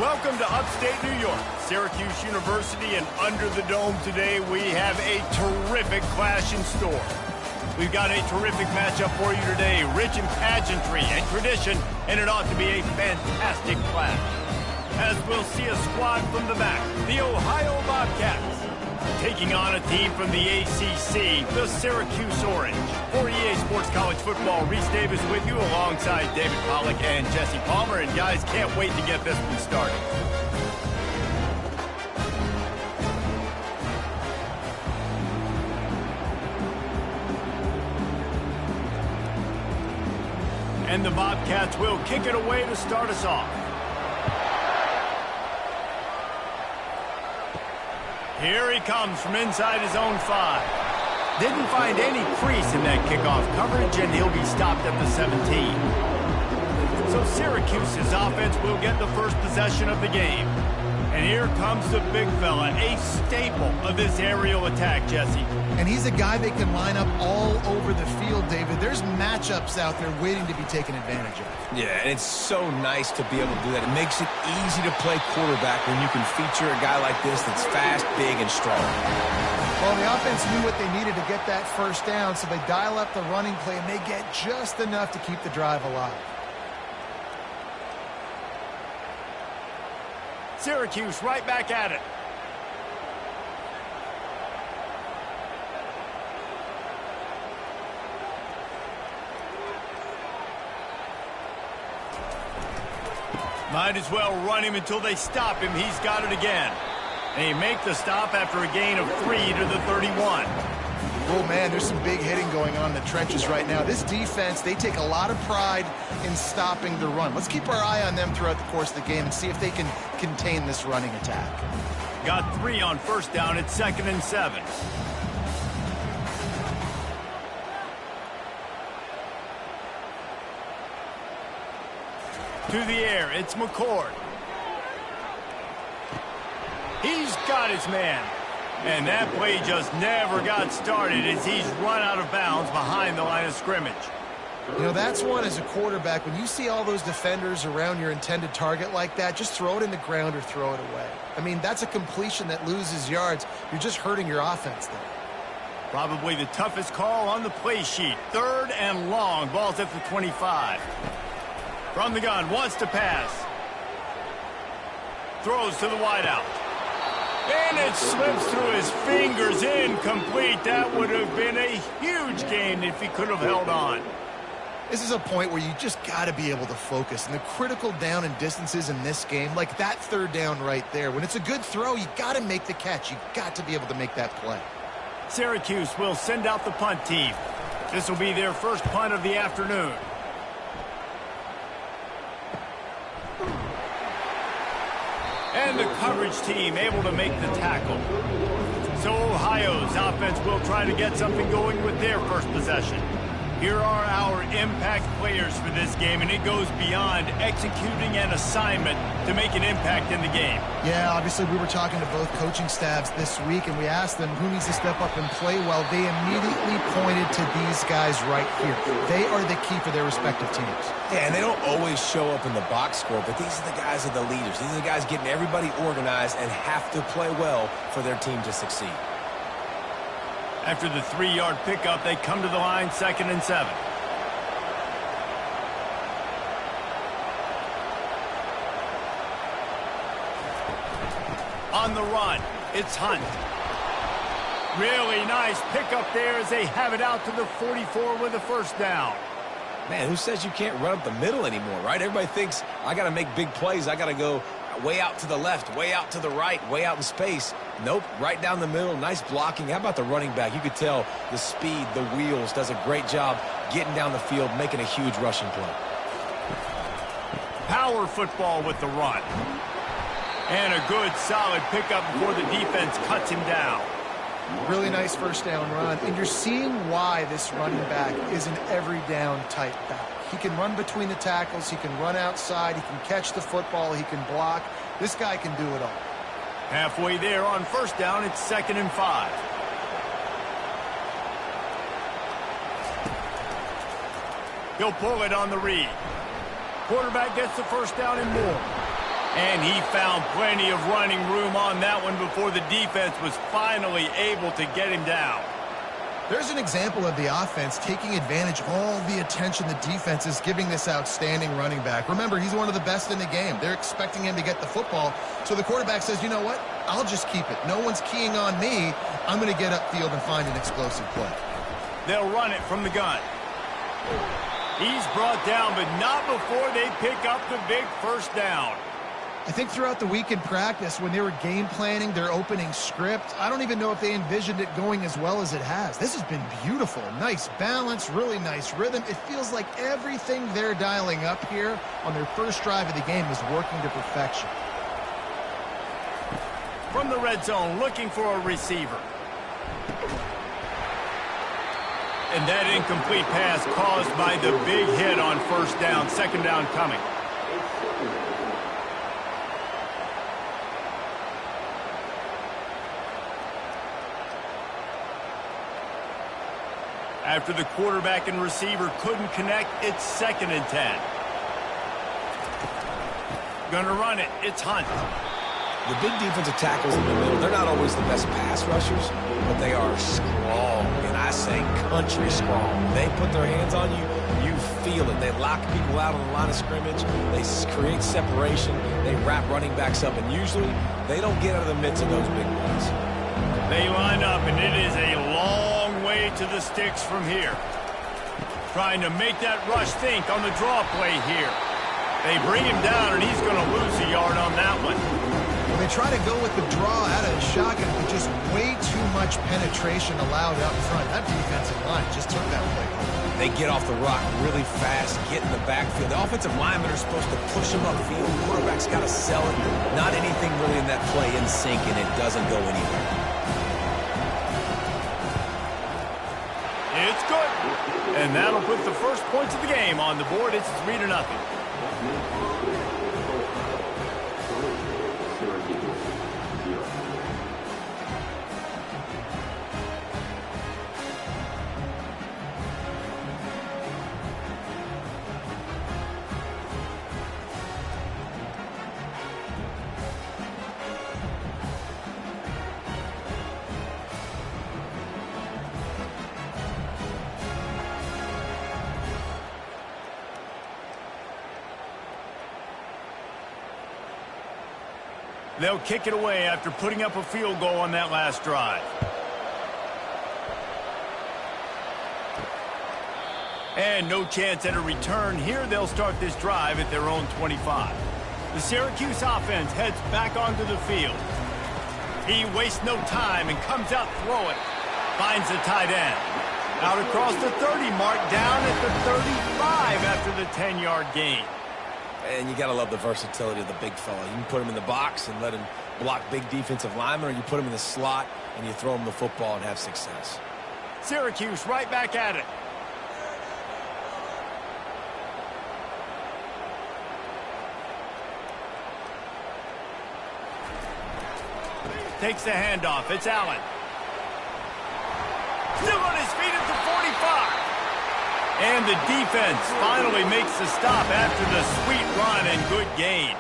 Welcome to upstate New York, Syracuse University, and under the dome today we have a terrific clash in store. We've got a terrific matchup for you today, rich in pageantry and tradition, and it ought to be a fantastic clash. As we'll see a squad from the back, the Ohio Bobcats, taking on a team from the ACC, the Syracuse Orange. For EA Sports College Football, Reese Davis with you alongside David Pollack and Jesse Palmer. And guys, can't wait to get this one started. And the Bobcats will kick it away to start us off. Here he comes from inside his own 5. Didn't find any crease in that kickoff coverage, and he'll be stopped at the 17. So Syracuse's offense will get the first possession of the game. And here comes the big fella, a staple of this aerial attack, Jesse. And he's a guy that can line up all over the field, David. There's matchups out there waiting to be taken advantage of. Yeah, and it's so nice to be able to do that. It makes it easy to play quarterback when you can feature a guy like this that's fast, big, and strong. Well, the offense knew what they needed to get that first down, so they dial up the running play, and they get just enough to keep the drive alive. Syracuse right back at it. Might as well run him until they stop him. He's got it again. They make the stop after a gain of 3 to the 31. Oh, man, there's some big hitting going on in the trenches right now. This defense, they take a lot of pride in stopping the run. Let's keep our eye on them throughout the course of the game and see if they can contain this running attack. Got 3 on first down. It's 2nd and 7. To the air, it's McCord. He's got his man. And that play just never got started as he's run out of bounds behind the line of scrimmage. You know, that's one as a quarterback. When you see all those defenders around your intended target like that, just throw it in the ground or throw it away. I mean, that's a completion that loses yards. You're just hurting your offense there. Probably the toughest call on the play sheet. 3rd and long. Ball's at the 25. From the gun, wants to pass. Throws to the wideout. And it slips through his fingers, incomplete. That would have been a huge gain if he could have held on. This is a point where you just got to be able to focus. And the critical down and distances in this game, like that 3rd down right there, when it's a good throw, you got to make the catch. You got to be able to make that play. Syracuse will send out the punt team. This will be their first punt of the afternoon. And the coverage team able to make the tackle. So Ohio's offense will try to get something going with their first possession. Here are our impact players for this game, and it goes beyond executing an assignment to make an impact in the game. Yeah, obviously we were talking to both coaching staffs this week, and we asked them who needs to step up and play well. They immediately pointed to these guys right here. They are the key for their respective teams. Yeah, and they don't always show up in the box score, but these are the guys that are the leaders. These are the guys getting everybody organized and have to play well for their team to succeed. After the 3-yard pickup, they come to the line, 2nd and 7. On the run, it's Hunt. Really nice pickup there as they have it out to the 44 with a first down. Man, who says you can't run up the middle anymore, right? Everybody thinks, I got to make big plays. I got to go way out to the left, way out to the right, way out in space. Nope, right down the middle, nice blocking. How about the running back? You could tell the speed, the wheels, does a great job getting down the field, making a huge rushing play. Power football with the run. And a good, solid pickup before the defense cuts him down. Really nice first down run, and you're seeing why this running back is an every down type back. He can run between the tackles, he can run outside, he can catch the football, he can block. This guy can do it all. Halfway there on first down, it's 2nd and 5. He'll pull it on the read. Quarterback gets the first down and more. And he found plenty of running room on that one before the defense was finally able to get him down. There's an example of the offense taking advantage of all the attention the defense is giving this outstanding running back. Remember, he's one of the best in the game. They're expecting him to get the football. So the quarterback says, you know what? I'll just keep it. No one's keying on me. I'm going to get upfield and find an explosive play. They'll run it from the gun. He's brought down, but not before they pick up the big first down. I think throughout the week in practice, when they were game planning their opening script, I don't even know if they envisioned it going as well as it has. This has been beautiful. Nice balance, really nice rhythm. It feels like everything they're dialing up here on their first drive of the game is working to perfection. From the red zone, looking for a receiver. And that incomplete pass caused by the big hit on first down. Second down coming. After the quarterback and receiver couldn't connect, it's 2nd and 10. Gonna run it. It's Hunt. The big defensive tackles in the middle, they're not always the best pass rushers, but they are strong, and I say country strong. They put their hands on you, you feel it. They lock people out on the line of scrimmage. They create separation. They wrap running backs up, and usually they don't get out of the midst of those big ones. They line up, and it is a long way to the sticks from here. Trying to make that rush think on the draw play here. They bring him down, and he's going to lose a yard on that one. When they try to go with the draw out of the shotgun, but just way too much penetration allowed up front. That defensive line just took that play. They get off the rock really fast, get in the backfield. The offensive linemen are supposed to push them upfield. The quarterback's got to sell it. Not anything really in that play in sync, and it doesn't go anywhere. It's good. And that'll put the first points of the game on the board. It's 3-0. They'll kick it away after putting up a field goal on that last drive. And no chance at a return. Here they'll start this drive at their own 25. The Syracuse offense heads back onto the field. He wastes no time and comes out throwing. Finds the tight end. Out across the 30 mark, down at the 35 after the 10-yard gain. And you got to love the versatility of the big fella. You can put him in the box and let him block big defensive linemen, or you put him in the slot and you throw him the football and have success. Syracuse right back at it. Takes the handoff. It's Allen. Still on his feet at the 45. And the defense finally makes the stop after the sweet run and good gain.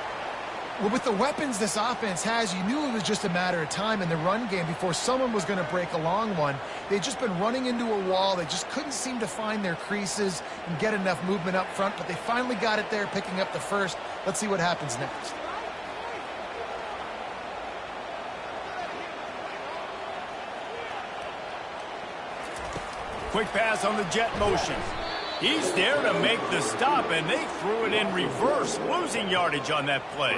Well, with the weapons this offense has, you knew it was just a matter of time in the run game before someone was going to break a long one. They'd just been running into a wall. They just couldn't seem to find their creases and get enough movement up front, but they finally got it there, picking up the first. Let's see what happens next. Quick pass on the jet motion. He's there to make the stop, and they threw it in reverse, losing yardage on that play.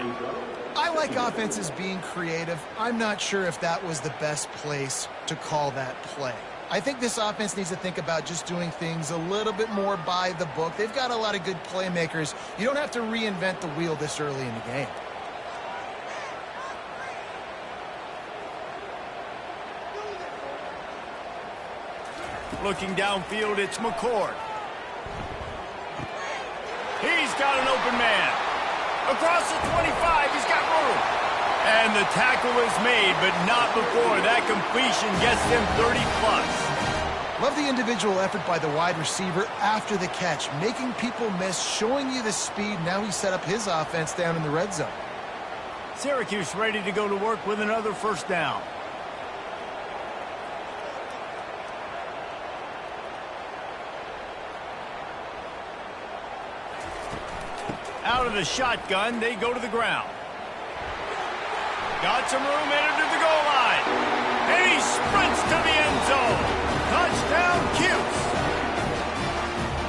I like offenses being creative. I'm not sure if that was the best place to call that play. I think this offense needs to think about just doing things a little bit more by the book. They've got a lot of good playmakers. You don't have to reinvent the wheel this early in the game. Looking downfield, it's McCord. He's got an open man. Across the 25, he's got room. And the tackle is made, but not before that completion gets him 30+. Love the individual effort by the wide receiver after the catch, making people miss, showing you the speed. Now he set up his offense down in the red zone. Syracuse ready to go to work with another first down. Out of the shotgun, they go to the ground. Got some room, entered to the goal line. And he sprints to the end zone. Touchdown, Cuse.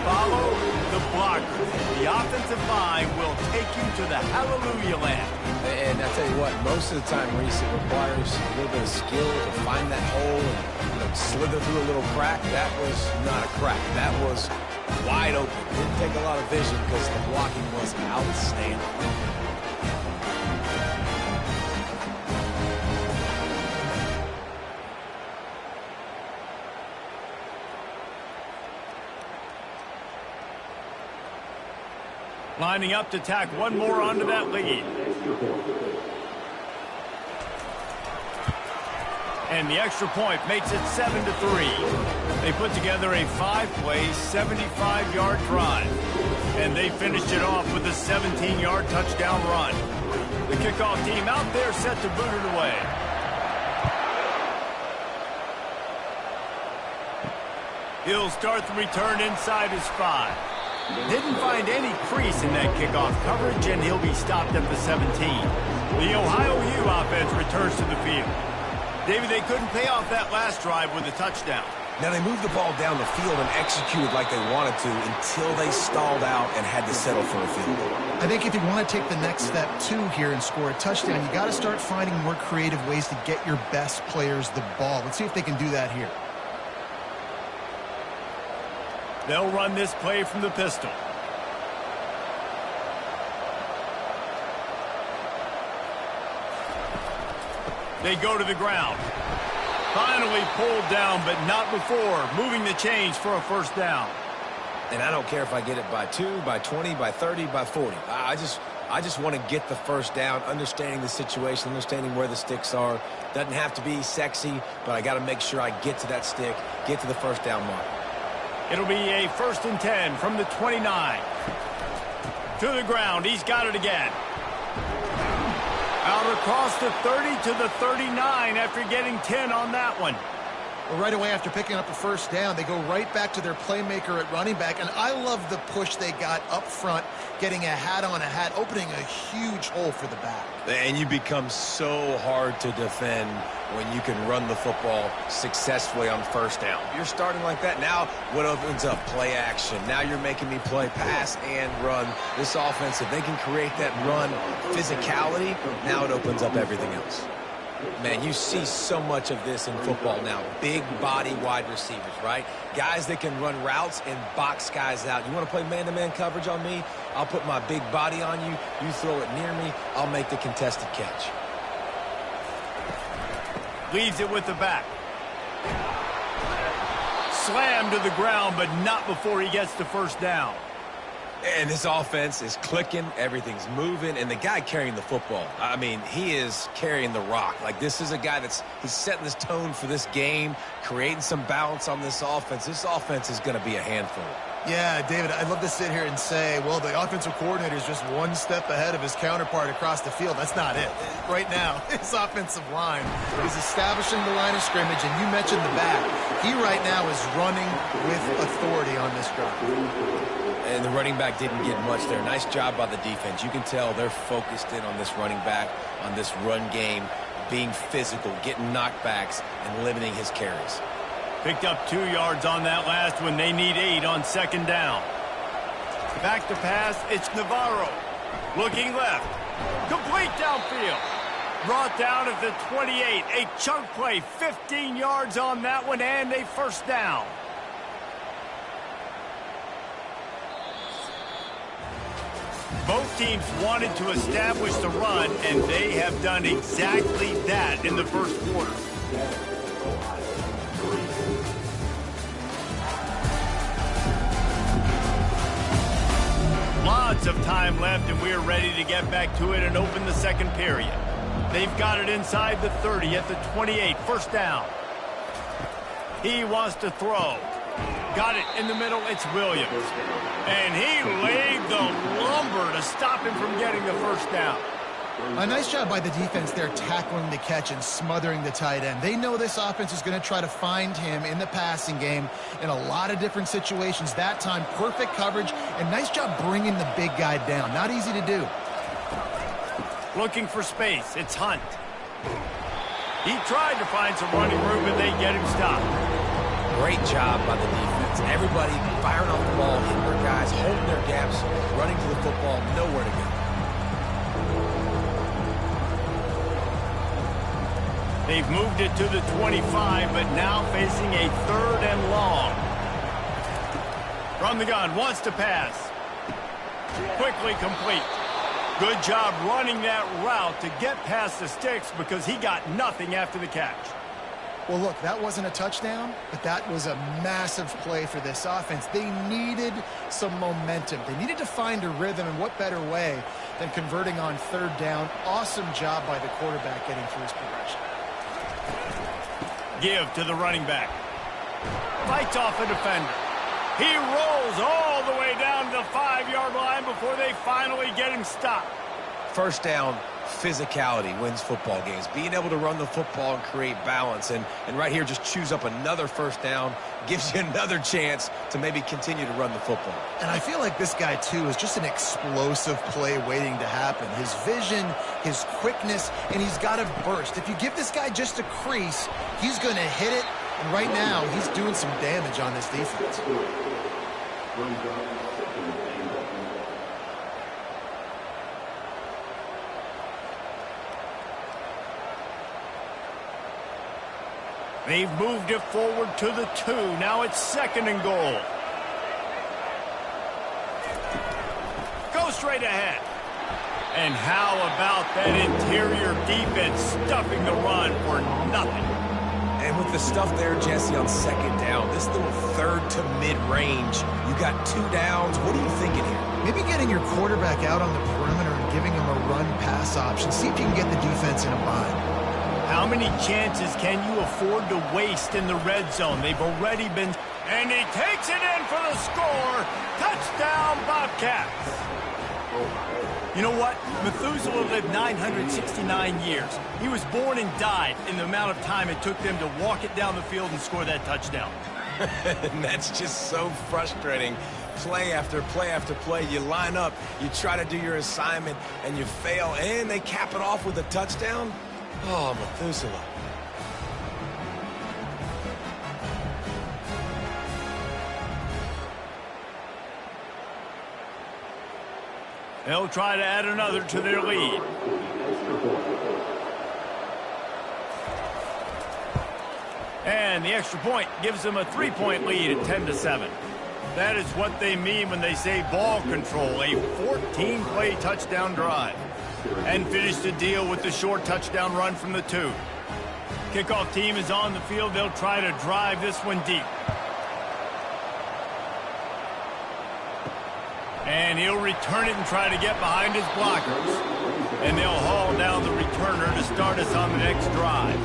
Follow the blockers. The offensive line will take you to the hallelujah land. And I tell you what, most of the time, Reese, it requires a little bit of skill to find that hole and slither through a little crack. That was not a crack. That was wide open. Didn't take a lot of vision because the blocking was outstanding. Lining up to tack one more onto that lead. And the extra point makes it 7-3. They put together a 5-play, 75-yard drive. And they finished it off with a 17-yard touchdown run. The kickoff team out there set to boot it away. He'll start the return inside his 5. Didn't find any crease in that kickoff coverage, and he'll be stopped at the 17. The Ohio U offense returns to the field. David, they couldn't pay off that last drive with a touchdown. Now, they moved the ball down the field and executed like they wanted to until they stalled out and had to settle for a field goal. I think if you want to take the next step, too, here and score a touchdown, you got to start finding more creative ways to get your best players the ball. Let's see if they can do that here. They'll run this play from the pistol. They go to the ground. Finally pulled down, but not before moving the chains for a first down. And I don't care if I get it by 2, by 20, by 30, by 40. I just want to get the first down, understanding the situation, understanding where the sticks are. Doesn't have to be sexy, but I got to make sure I get to that stick, get to the first down mark. It'll be a 1st and 10 from the 29. To the ground. He's got it again. Out across the 30 to the 39 after getting 10 on that one. Well, right away after picking up a first down, they go right back to their playmaker at running back. And I love the push they got up front, getting a hat on a hat, opening a huge hole for the back. And you become so hard to defend when you can run the football successfully on first down. You're starting like that. Now what opens up? Play action. Now you're making me play pass and run. This offense, if they can create that run physicality, now it opens up everything else. Man, you see so much of this in football now. Big body wide receivers, right? Guys that can run routes and box guys out. You want to play man-to-man coverage on me? I'll put my big body on you. You throw it near me, I'll make the contested catch. Leads it with the back. Slammed to the ground, but not before he gets the first down. And this offense is clicking, everything's moving, and the guy carrying the football, I mean, he is carrying the rock. Like, this is a guy he's setting this tone for this game, creating some balance on this offense. This offense is going to be a handful. Yeah, David, I'd love to sit here and say, well, the offensive coordinator is just one step ahead of his counterpart across the field. That's not it. Right now, his offensive line is establishing the line of scrimmage, and you mentioned the back. He right now is running with authority on this drive. And the running back didn't get much there. Nice job by the defense. You can tell they're focused in on this running back, on this run game, being physical, getting knockbacks, and limiting his carries. Picked up 2 yards on that last one. They need 8 on second down. Back to pass. It's Navarro. Looking left. Complete downfield. Brought down at the 28. A chunk play. 15 yards on that one and a first down. Both teams wanted to establish the run, and they have done exactly that in the first quarter. Lots of time left, and we're ready to get back to it and open the second period. They've got it inside the 30 at the 28. First down. He wants to throw. Got it in the middle. It's Williams. And he laid the lumber to stop him from getting the first down. A nice job by the defense there tackling the catch and smothering the tight end. They know this offense is going to try to find him in the passing game in a lot of different situations. That time, perfect coverage and nice job bringing the big guy down. Not easy to do. Looking for space. It's Hunt. He tried to find some running room, but they get him stopped. Great job by the defense. Everybody firing off the ball, hitting their guys, holding their gaps, running to the football, nowhere to go. They've moved it to the 25, but now facing a 3rd and long. From the gun, wants to pass. Quickly complete. Good job running that route to get past the sticks because he got nothing after the catch. Well, look, that wasn't a touchdown, but that was a massive play for this offense. They needed some momentum. They needed to find a rhythm, and what better way than converting on 3rd down. Awesome job by the quarterback getting through his progression. Give to the running back. Fights off a defender. He rolls all the way down to the 5-yard line before they finally get him stopped. First down, physicality wins football games. Being able to run the football and create balance. And right here, just choose up another first down. Gives you another chance to maybe continue to run the football. And I feel like this guy, too, is just an explosive play waiting to happen. His vision, his quickness, and he's got a burst. If you give this guy just a crease, he's going to hit it. And right now, he's doing some damage on this defense. They've moved it forward to the 2. Now it's 2nd and goal. Go straight ahead. And how about that interior defense stuffing the run for nothing? And with the stuff there, Jesse, on 2nd down, this little 3rd to mid-range, you got 2 downs. What are you thinking here? Maybe getting your quarterback out on the perimeter and giving him a run-pass option. See if you can get the defense in a bind. How many chances can you afford to waste in the red zone? They've already been... And he takes it in for the score. Touchdown, Bobcats. You know what? Methuselah lived 969 years. He was born and died in the amount of time it took them to walk it down the field and score that touchdown. And that's just so frustrating. Play after play after play. You line up, you try to do your assignment, and you fail, and they cap it off with a touchdown? Oh, Methuselah. They'll try to add another to their lead. And the extra point gives them a 3-point lead at 10-7. That is what they mean when they say ball control, a 14-play touchdown drive. And finish the deal with the short touchdown run from the 2. Kickoff team is on the field. They'll try to drive this one deep. And he'll return it and try to get behind his blockers. And they'll haul down the returner to start us on the next drive.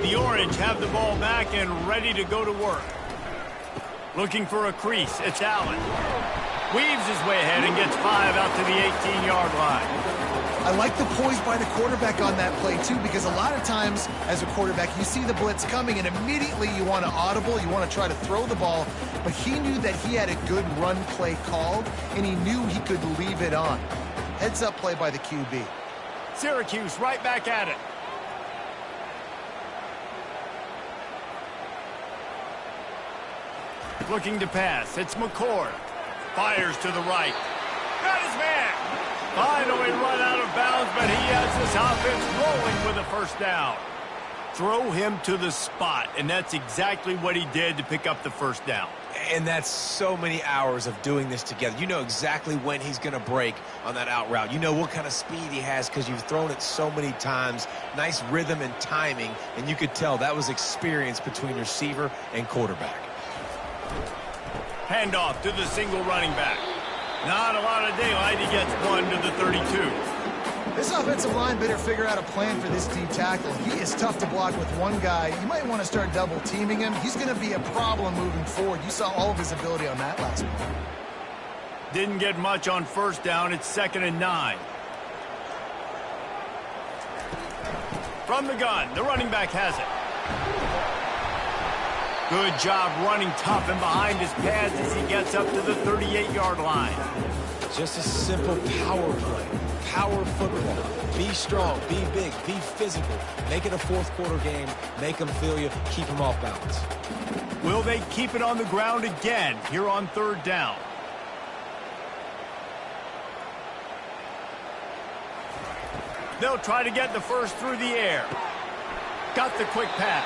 The Orange have the ball back and ready to go to work. Looking for a crease. It's Allen. Weaves his way ahead and gets 5 out to the 18-yard line. I like the poise by the quarterback on that play, too, because a lot of times as a quarterback, you see the blitz coming, and immediately you want to audible, you want to try to throw the ball, but he knew that he had a good run play called, and he knew he could leave it on. Heads-up play by the QB. Syracuse right back at it. Looking to pass. It's McCord. Fires to the right. Got his man. Finally run out of bounds, but he has this offense rolling with a first down. Throw him to the spot, and that's exactly what he did to pick up the first down. And that's so many hours of doing this together. You know exactly when he's going to break on that out route. You know what kind of speed he has because you've thrown it so many times. Nice rhythm and timing, and you could tell that was experience between receiver and quarterback. Handoff to the single running back. Not a lot of daylight. He gets 1 to the 32. This offensive line better figure out a plan for this D tackle. He is tough to block with one guy. You might want to start double teaming him. He's going to be a problem moving forward. You saw all of his ability on that last one. Didn't get much on first down. It's 2nd and 9. From the gun, the running back has it. Good job running tough and behind his pads as he gets up to the 38-yard line. Just a simple power play. Power football. Be strong, be big, be physical. Make it a fourth-quarter game. Make them feel you. Keep them off balance. Will they keep it on the ground again here on third down? They'll try to get the first through the air. Got the quick pass.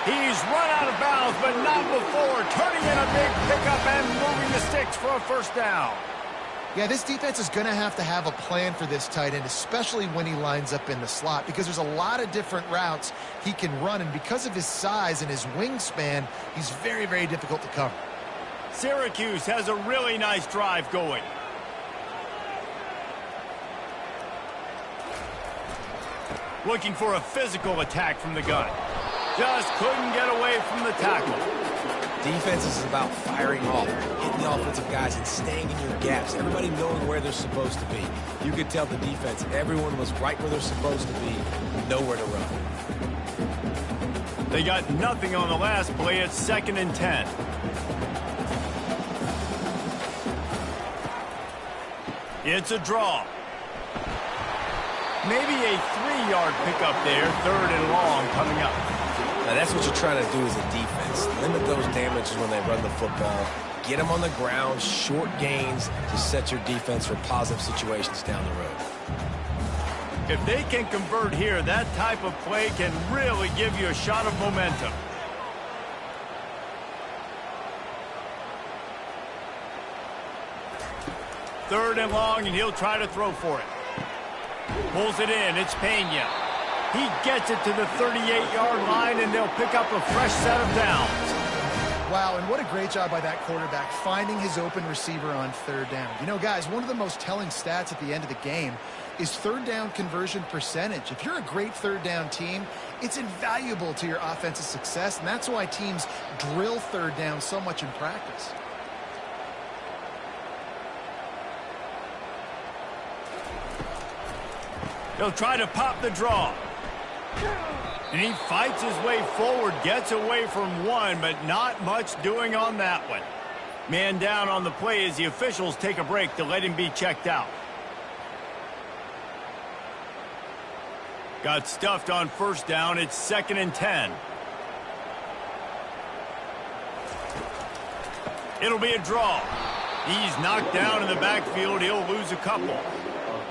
He's run out of bounds, but not before. Turning in a big pickup and moving the sticks for a first down. Yeah, this defense is going to have a plan for this tight end, especially when he lines up in the slot, because there's a lot of different routes he can run, and because of his size and his wingspan, he's very, very difficult to cover. Syracuse has a really nice drive going. Looking for a physical attack from the gun. Just couldn't get away from the tackle. Defense is about firing off, hitting the offensive guys, and staying in your gaps. Everybody knowing where they're supposed to be. You could tell the defense, everyone was right where they're supposed to be, nowhere to run. They got nothing on the last play. It's 2nd and 10. It's a draw. Maybe a 3-yard pickup there. 3rd and long coming up. Now, that's what you're trying to do as a defense. Limit those damages when they run the football. Get them on the ground, short gains to set your defense for positive situations down the road. If they can convert here, that type of play can really give you a shot of momentum. Third and long, and he'll try to throw for it. Pulls it in. It's Pena. He gets it to the 38-yard line, and they'll pick up a fresh set of downs. Wow, and what a great job by that quarterback, finding his open receiver on third down. You know, guys, one of the most telling stats at the end of the game is third down conversion percentage. If you're a great third down team, it's invaluable to your offensive success, and that's why teams drill third down so much in practice. He'll try to pop the draw. And he fights his way forward, gets away from one, but not much doing on that one. Man down on the play as the officials take a break to let him be checked out. Got stuffed on first down. It's 2nd and 10. It'll be a draw. He's knocked down in the backfield. He'll lose a couple.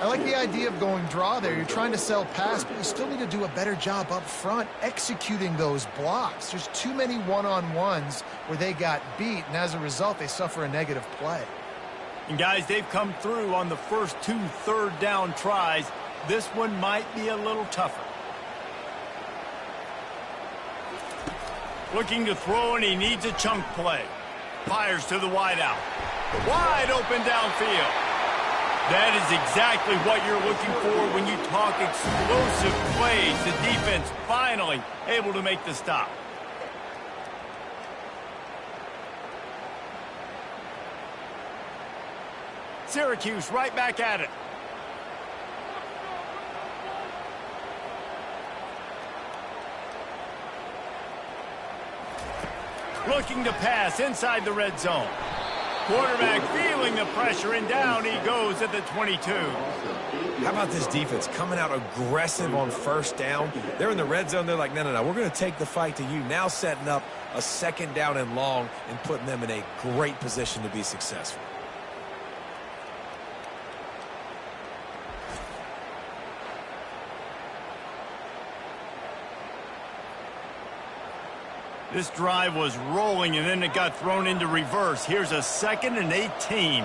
I like the idea of going draw there. You're trying to sell pass, but you still need to do a better job up front executing those blocks. There's too many one-on-ones where they got beat, and as a result, they suffer a negative play. And guys, they've come through on the first 2 third down tries. This one might be a little tougher. Looking to throw, and he needs a chunk play. Fires to the wideout. Wide open downfield. That is exactly what you're looking for when you talk explosive plays. The defense finally able to make the stop. Syracuse right back at it. Looking to pass inside the red zone. Quarterback feeling the pressure, and down he goes at the 22. How about this defense coming out aggressive on first down? They're in the red zone. They're like, no, we're going to take the fight to you. Now setting up a 2nd down and long and putting them in a great position to be successful. This drive was rolling, and then it got thrown into reverse. Here's a 2nd and 18.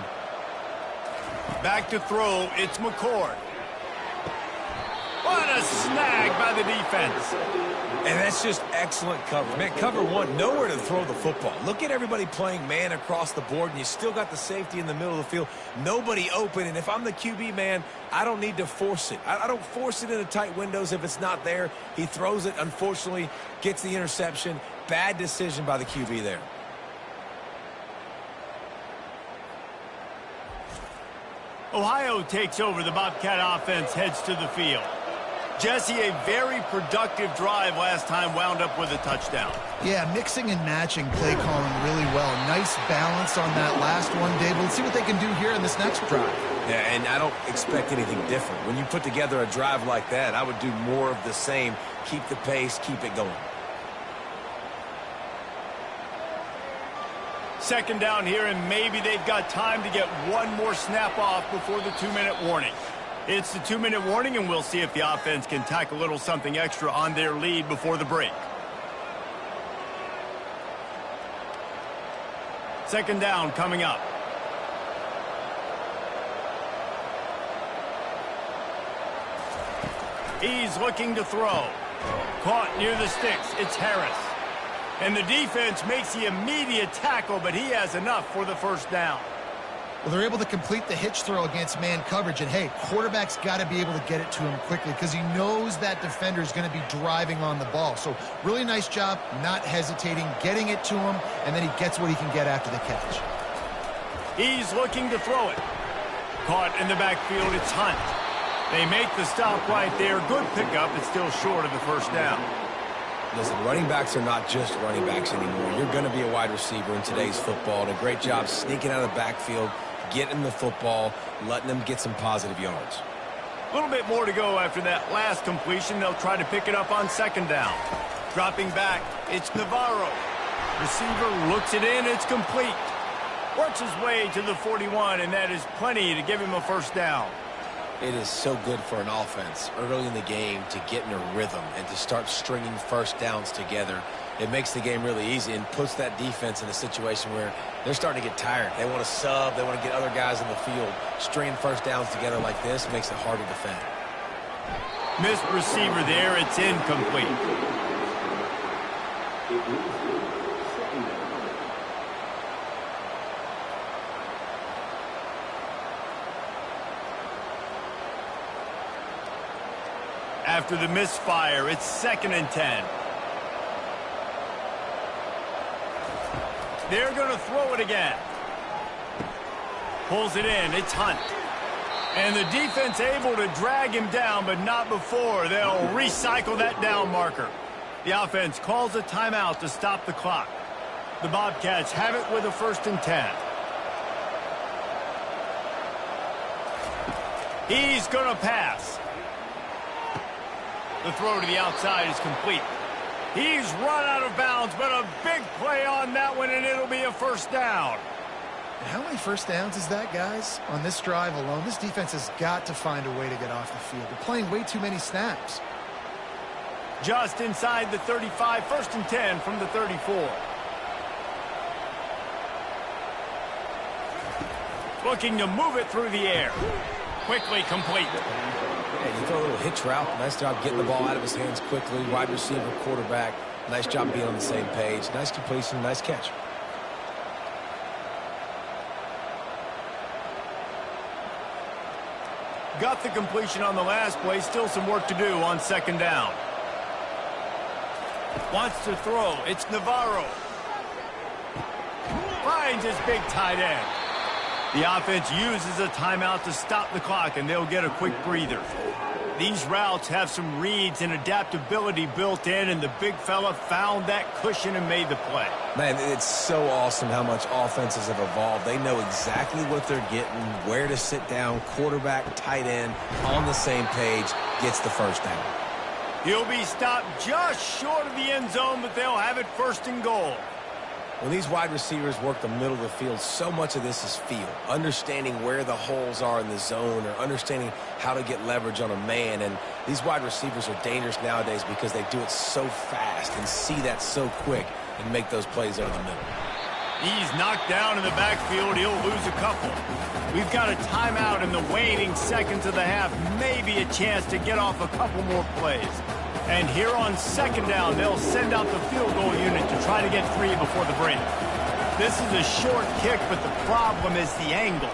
Back to throw. It's McCord. What a snag by the defense. And that's just excellent coverage. Man, cover one, nowhere to throw the football. Look at everybody playing man across the board, and you still got the safety in the middle of the field. Nobody open, and if I'm the QB, man, I don't need to force it. I don't force it into tight windows if it's not there. He throws it, unfortunately, gets the interception. Bad decision by the QB there. Ohio takes over. The Bobcat offense heads to the field. Jesse, a very productive drive last time wound up with a touchdown. Yeah, mixing and matching play calling really well. Nice balance on that last one, David. Let's see what they can do here in this next drive. Yeah, and I don't expect anything different. When you put together a drive like that, I would do more of the same. Keep the pace, keep it going. Second down here, and maybe they've got time to get one more snap off before the 2-minute warning. It's the 2-minute warning, and we'll see if the offense can tack a little something extra on their lead before the break. Second down coming up. He's looking to throw. Caught near the sticks. It's Harris. And the defense makes the immediate tackle, but he has enough for the first down. Well, they're able to complete the hitch throw against man coverage. And, hey, quarterback's got to be able to get it to him quickly because he knows that defender is going to be driving on the ball. So really nice job, not hesitating, getting it to him, and then he gets what he can get after the catch. He's looking to throw it. Caught in the backfield, it's Hunt. They make the stop right there. Good pickup. It's still short of the first down. Listen, running backs are not just running backs anymore. You're going to be a wide receiver in today's football. And a great job sneaking out of the backfield, getting the football, letting them get some positive yards. A little bit more to go after that last completion. They'll try to pick it up on second down. Dropping back, it's Navarro. Receiver looks it in, it's complete. Works his way to the 41, and that is plenty to give him a first down. It is so good for an offense early in the game to get in a rhythm and to start stringing first downs together. It makes the game really easy and puts that defense in a situation where they're starting to get tired. They want to sub. They want to get other guys in the field. Stringing first downs together like this makes it hard to defend. Missed receiver there. It's incomplete. After the misfire, it's 2nd and 10. They're going to throw it again. Pulls it in. It's Hunt. And the defense able to drag him down, but not before. They'll recycle that down marker. The offense calls a timeout to stop the clock. The Bobcats have it with a 1st and 10. He's going to pass. The throw to the outside is complete. He's run out of bounds, but a big play on that one, and it'll be a first down. And how many first downs is that, guys? On this drive alone, this defense has got to find a way to get off the field. They're playing way too many snaps. Just inside the 35, 1st and 10 from the 34. Looking to move it through the air. Quickly complete. Yeah, you throw a little hitch route. Nice job getting the ball out of his hands quickly. Wide receiver, quarterback. Nice job being on the same page. Nice completion, nice catch. Got the completion on the last play. Still some work to do on 2nd down. Wants to throw. It's Navarro. Finds his big tight end. The offense uses a timeout to stop the clock, and they'll get a quick breather. These routes have some reads and adaptability built in, and the big fella found that cushion and made the play. Man, it's so awesome how much offenses have evolved. They know exactly what they're getting, where to sit down, quarterback, tight end, on the same page, gets the first down. He'll be stopped just short of the end zone, but they'll have it 1st and goal. When these wide receivers work the middle of the field, so much of this is feel. Understanding where the holes are in the zone or understanding how to get leverage on a man. And these wide receivers are dangerous nowadays because they do it so fast and see that so quick and make those plays over the middle. He's knocked down in the backfield. He'll lose a couple. We've got a timeout in the waning seconds of the half. Maybe a chance to get off a couple more plays. And here on 2nd down, they'll send out the field goal unit to try to get 3 before the break. This is a short kick, but the problem is the angle.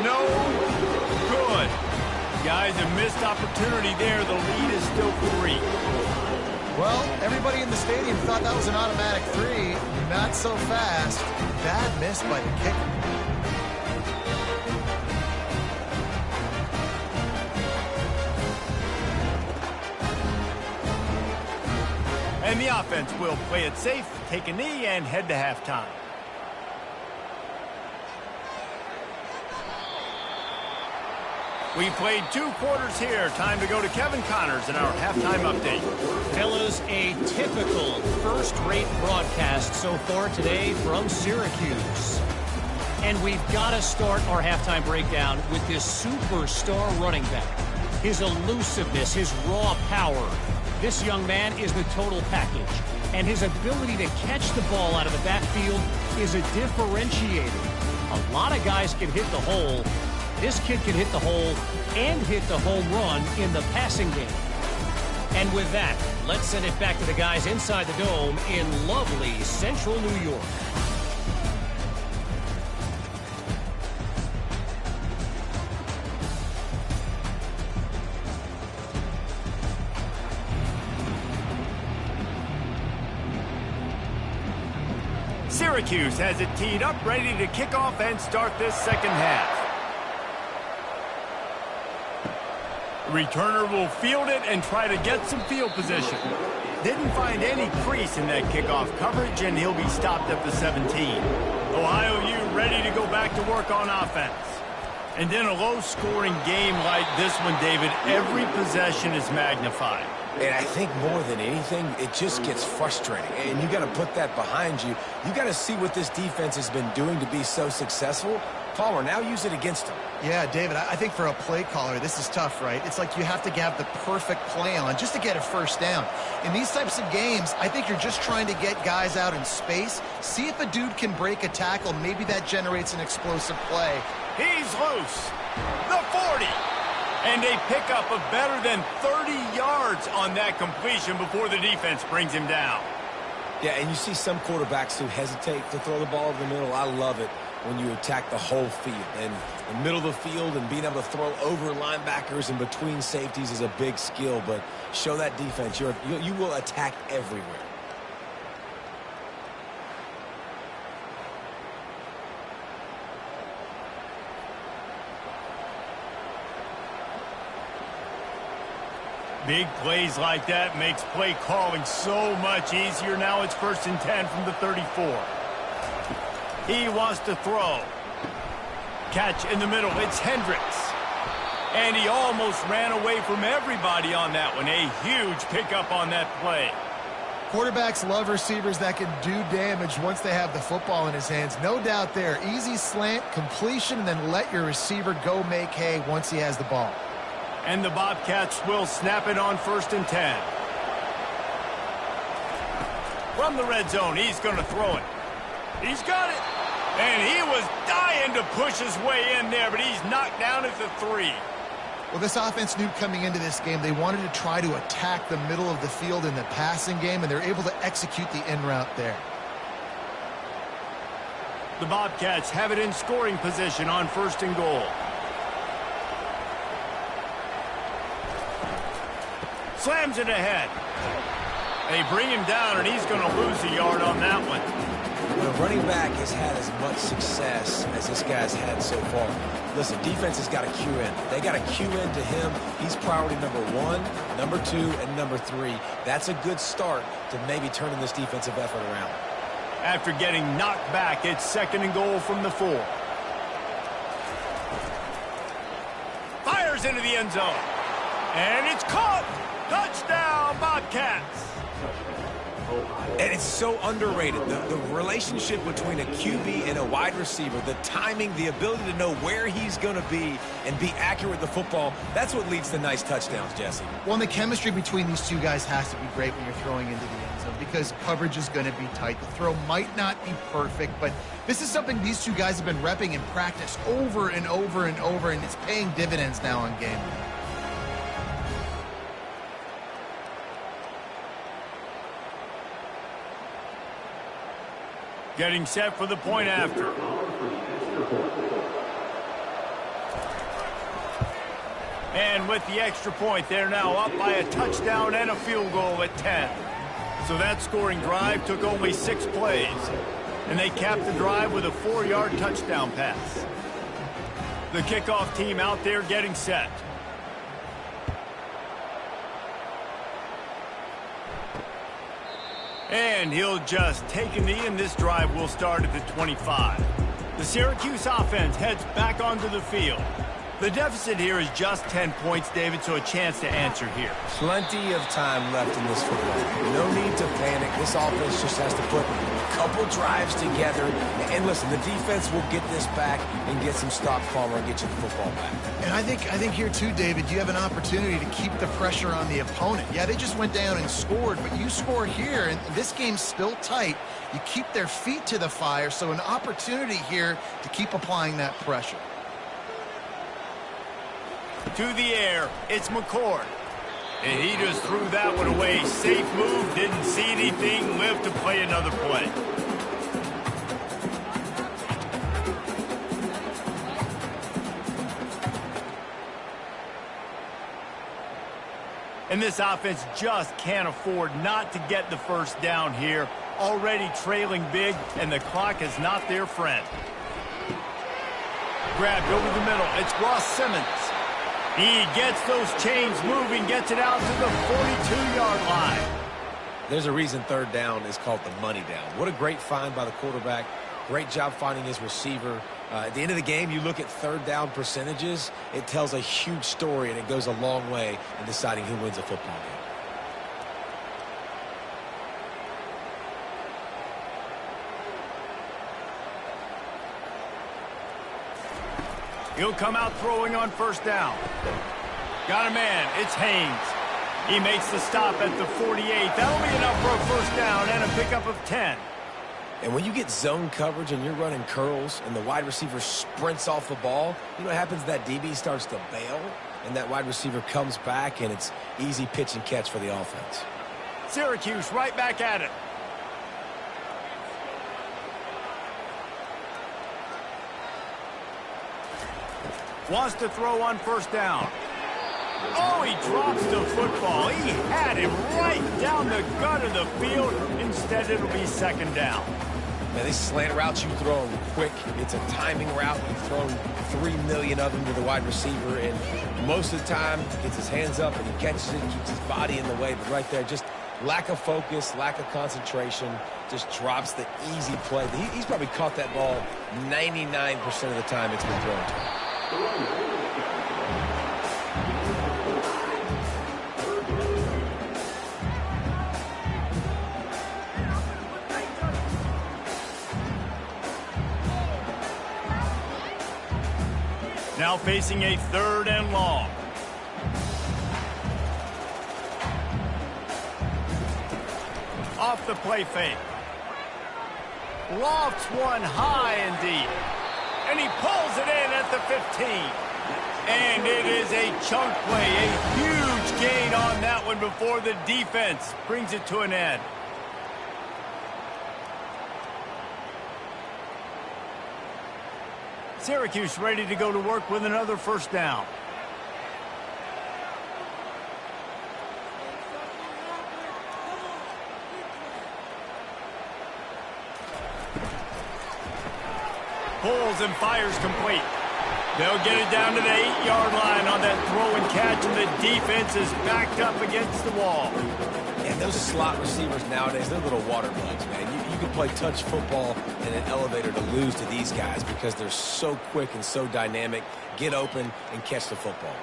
No good. Guys, a missed opportunity there. The lead is still 3. Well, everybody in the stadium thought that was an automatic 3. Not so fast. Bad miss by the kicker. And the offense will play it safe, take a knee, and head to halftime. We played 2 quarters here. Time to go to Kevin Connors in our halftime update. Fellas, a typical first-rate broadcast so far today from Syracuse. And we've got to start our halftime breakdown with this superstar running back. His elusiveness, his raw power. This young man is the total package. And his ability to catch the ball out of the backfield is a differentiator. A lot of guys can hit the hole. This kid can hit the hole and hit the home run in the passing game. And with that, let's send it back to the guys inside the dome in lovely central New York. Syracuse has it teed up, ready to kick off and start this second half. Returner will field it and try to get some field position. Didn't find any crease in that kickoff coverage, and he'll be stopped at the 17. Ohio U ready to go back to work on offense. And in a low-scoring game like this one, David, every possession is magnified. And I think more than anything, it just gets frustrating. And you got to put that behind you. You got to see what this defense has been doing to be so successful. Palmer, now use it against them. Yeah, David, I think for a play caller, this is tough, right? It's like you have to have the perfect play on just to get a first down. In these types of games, I think you're just trying to get guys out in space, see if a dude can break a tackle. Maybe that generates an explosive play. He's loose. The 40. And a pickup of better than 30 yards on that completion before the defense brings him down. Yeah, and you see some quarterbacks who hesitate to throw the ball in the middle. I love it when you attack the whole field. And the middle of the field and being able to throw over linebackers and between safeties is a big skill. But show that defense. You will attack everywhere. Big plays like that makes play calling so much easier. Now it's 1st and 10 from the 34. He wants to throw. Catch in the middle. It's Hendricks. And he almost ran away from everybody on that one. A huge pickup on that play. Quarterbacks love receivers that can do damage once they have the football in his hands. No doubt there. Easy slant, completion, and then let your receiver go make hay once he has the ball. And the Bobcats will snap it on 1st and 10. From the red zone, he's going to throw it. He's got it. And he was dying to push his way in there, but he's knocked down at the 3. Well, this offense knew coming into this game they wanted to try to attack the middle of the field in the passing game, and they're able to execute the in route there. The Bobcats have it in scoring position on 1st and goal. Slams it ahead. They bring him down, and he's going to lose a yard on that one. The running back has had as much success as this guy's had so far. Listen, defense has got to cue in. They got to cue in to him. He's priority number 1, number 2, and number 3. That's a good start to maybe turning this defensive effort around. After getting knocked back, it's 2nd and goal from the 4. Fires into the end zone. And it's caught. Touchdown, Bobcats. And it's so underrated. The relationship between a QB and a wide receiver, the timing, the ability to know where he's going to be and be accurate with the football, that's what leads to nice touchdowns, Jesse. Well, and the chemistry between these two guys has to be great when you're throwing into the end zone because coverage is going to be tight. The throw might not be perfect, but this is something these two guys have been repping in practice over and over and over, and it's paying dividends now on game day. Getting set for the point after. And with the extra point, they're now up by a touchdown and a field goal at 10. So that scoring drive took only 6 plays. And they capped the drive with a 4-yard touchdown pass. The kickoff team out there getting set. And he'll just take a knee, and this drive will start at the 25. The Syracuse offense heads back onto the field. The deficit here is just 10 points, David, so a chance to answer here. Plenty of time left in this football. No need to panic. This offense just has to put a couple drives together. And listen, the defense will get this back and get some stops, Palmer, and get you the football back. And I think here too, David, you have an opportunity to keep the pressure on the opponent. Yeah, they just went down and scored, but you score here, and this game's still tight. You keep their feet to the fire, so an opportunity here to keep applying that pressure. To the air, it's McCord. And he just threw that one away. Safe move, didn't see anything, lived to play another play. And this offense just can't afford not to get the first down here. Already trailing big, and the clock is not their friend. Grabbed over the middle, it's Ross Simmons. He gets those chains moving, gets it out to the 42-yard line. There's a reason third down is called the money down. What a great find by the quarterback. Great job finding his receiver. At the end of the game, you look at third down percentages. It tells a huge story, and it goes a long way in deciding who wins a football game. He'll come out throwing on first down. Got a man. It's Haynes. He makes the stop at the 48. That'll be enough for a first down and a pickup of 10. And when you get zone coverage and you're running curls and the wide receiver sprints off the ball, you know what happens? That DB starts to bail, and that wide receiver comes back, and it's easy pitch and catch for the offense. Syracuse right back at it. Wants to throw on first down. Oh, he drops the football. He had him right down the gut of the field. Instead, it'll be second down. Man, these slant routes you throw them quick. It's a timing route. You've thrown 3 million of them to the wide receiver, and most of the time, he gets his hands up and he catches it, keeps his body in the way. But right there, just lack of focus, lack of concentration, just drops the easy play. He's probably caught that ball 99% of the time it's been thrown to him. Now facing a third and long. Off the play fake. Lofts one high and deep. And he pulls it in at the 15. And it is a chunk play, a huge gain on that one before the defense brings it to an end. Syracuse ready to go to work with another first down. Pulls and fires complete. They'll get it down to the 8-yard line on that throw and catch, and the defense is backed up against the wall. And those slot receivers nowadays, they're little water bugs, man. You can play touch football in an elevator to lose to these guys because they're so quick and so dynamic. Get open and catch the football.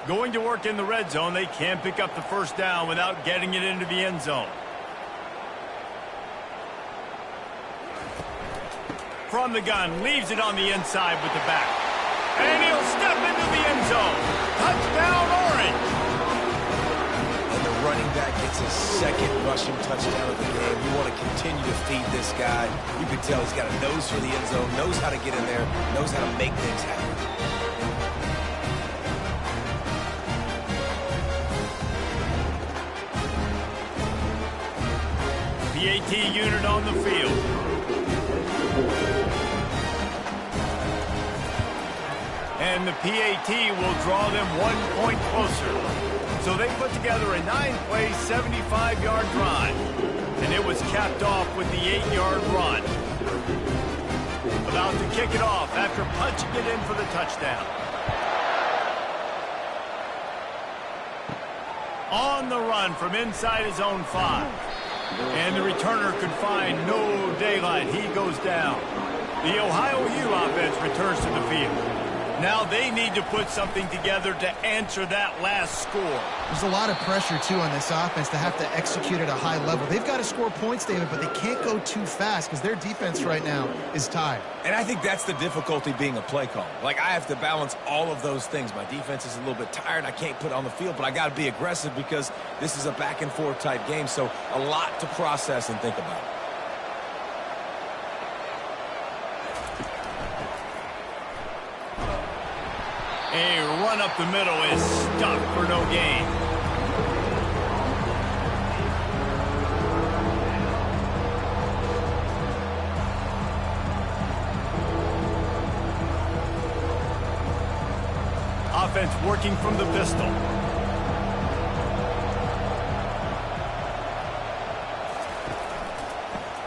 Going to work in the red zone, they can't pick up the first down without getting it into the end zone. From the gun, leaves it on the inside with the back. And he'll step into the end zone. Touchdown, Orange. And the running back gets his second rushing touchdown of the game. You want to continue to feed this guy. You can tell he's got a nose for the end zone, knows how to get in there, knows how to make things happen. PAT unit on the field. And the PAT will draw them 1 point closer. So they put together a 9-play, 75-yard drive. And it was capped off with the 8-yard run. About to kick it off after punching it in for the touchdown. On the run from inside his own 5. And the returner could find no daylight. He goes down. The Ohio U offense returns to the field. Now they need to put something together to answer that last score. There's a lot of pressure, too, on this offense to have to execute at a high level. They've got to score points, David, but they can't go too fast because their defense right now is tired. And I think that's the difficulty being a play caller. Like, I have to balance all of those things. My defense is a little bit tired. I can't put it on the field, but I got to be aggressive because this is a back-and-forth type game, so a lot to process and think about. A run up the middle is stuffed for no gain. Offense working from the pistol.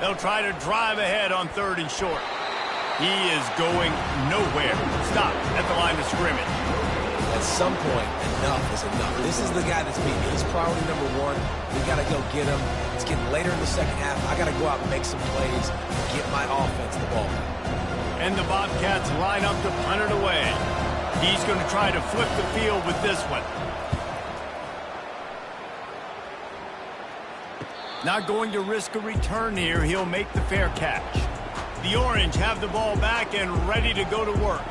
They'll try to drive ahead on 3rd and short. He is going nowhere. Stop at the line of scrimmage. At some point, enough is enough. This is the guy that's beat me. He's priority number 1. We got to go get him. It's getting later in the second half. I got to go out and make some plays, get my offense the ball. And the Bobcats line up to punt it away. He's going to try to flip the field with this one. Not going to risk a return here. He'll make the fair catch. The Orange have the ball back and ready to go to work.